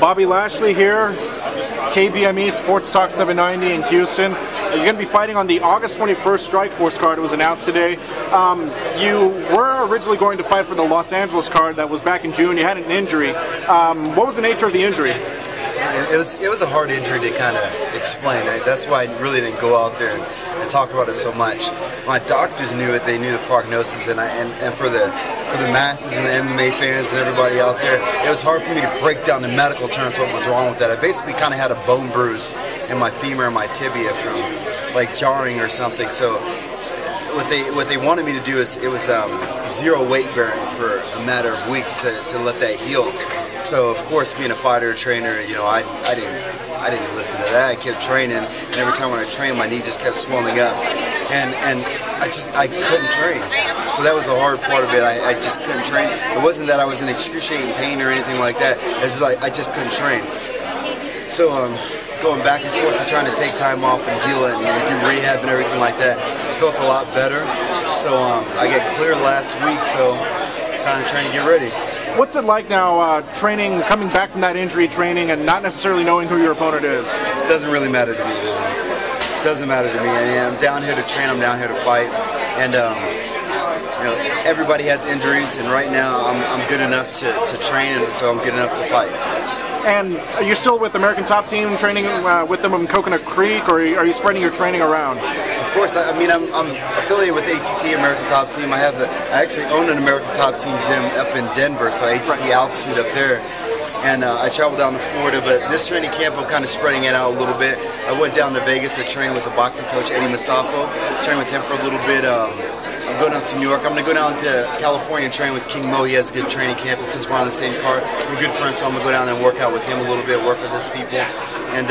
Bobby Lashley here, KBME Sports Talk 790 in Houston. You're going to be fighting on the August 21st Strikeforce card. It was announced today. You were originally going to fight for the Los Angeles card that was back in June. You had an injury. What was the nature of the injury? It was a hard injury to kind of explain. That's why I really didn't go out there and talk about it so much. My doctors knew it. They knew the prognosis, and for the masses and the MMA fans and everybody out there, it was hard for me to break down the medical terms what was wrong with that. I basically kind of had a bone bruise in my femur and my tibia from like jarring or something. So what they wanted me to do is it was zero weight bearing for a matter of weeks to let that heal. So of course, being a fighter, trainer, you know, I didn't listen to that. I kept training, and every time when I trained, my knee just kept swelling up, and I couldn't train. So that was the hard part of it. I just couldn't train. It wasn't that I was in excruciating pain or anything like that. It's just like I just couldn't train. So going back and forth and trying to take time off and heal it and do rehab and everything like that, it's felt a lot better. So I got cleared last week, so it's time to train to get ready. What's it like now, training, coming back from that injury training and not necessarily knowing who your opponent is? It doesn't really matter to me. It doesn't matter to me. I'm down here to train. I'm down here to fight. And you know, everybody has injuries, and right now I'm good enough to train, and so I'm good enough to fight. And are you still with American Top Team training with them in Coconut Creek, or are you spreading your training around? Of course. I mean, I'm affiliated with ATT, American Top Team. I actually own an American Top Team gym up in Denver, so ATT Altitude up there. And I travel down to Florida, but this training camp I'm kind of spreading it out a little bit. I went down to Vegas to train with the boxing coach, Eddie Mustafa. Trained with him for a little bit. I'm going up to New York. I'm going to go down to California and train with King Mo. He has a good training camp. It's just we're on the same card. We're good friends, so I'm going to go down there and work out with him a little bit, work with his people, and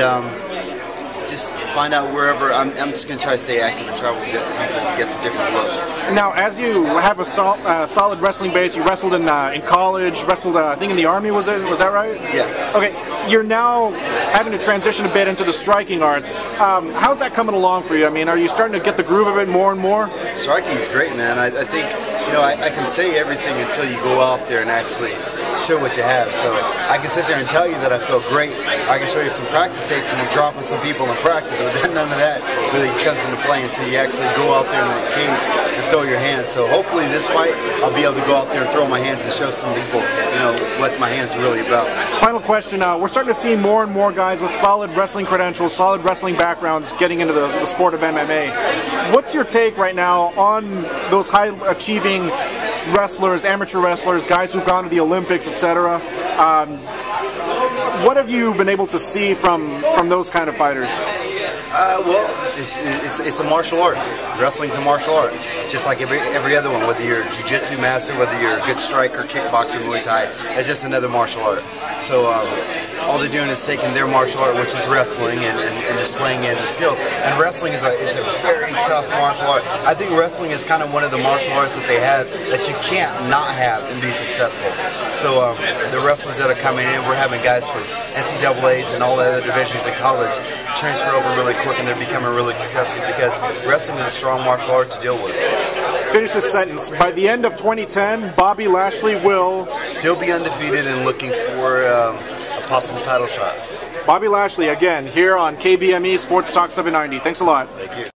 just find out wherever. I'm just going to try to stay active and travel with different people and get some different looks. Now, as you have a solid wrestling base, you wrestled in college, wrestled I think in the Army, was that right? Yeah. Okay, you're now having to transition a bit into the striking arts. How's that coming along for you? I mean, are you starting to get the groove of it more and more? Striking's great, man. I think, you know, I can say everything until you go out there and actually show what you have. So I can sit there and tell you that I feel great. I can show you some practice tapes and you're dropping some people in practice, but then none of that really comes into play until you actually go out there in that cage and throw your hands. So hopefully this fight, I'll be able to go out there and throw my hands and show some people, you know, what my hands are really about. Final question, we're starting to see more and more guys with solid wrestling credentials, solid wrestling backgrounds getting into the sport of MMA. What's your take right now on those high-achieving wrestlers, amateur wrestlers, guys who've gone to the Olympics, etc.? What have you been able to see from those kind of fighters? Well, it's a martial art. Wrestling's a martial art, just like every other one. Whether you're a jiu-jitsu master, whether you're a good striker, kickboxer, Muay Thai, it's just another martial art. So all they're doing is taking their martial art, which is wrestling, and displaying it in the skills. And wrestling is a very tough martial art. I think wrestling is kind of one of the martial arts that they have that you can't not have and be successful. So the wrestlers that are coming in, we're having guys from NCAAs and all the other divisions in college transfer over really quick, and they're becoming really successful because wrestling is a strong martial art to deal with. Finish this sentence. By the end of 2010, Bobby Lashley will still be undefeated and looking for a possible title shot. Bobby Lashley, again, here on KBME Sports Talk 790. Thanks a lot. Thank you.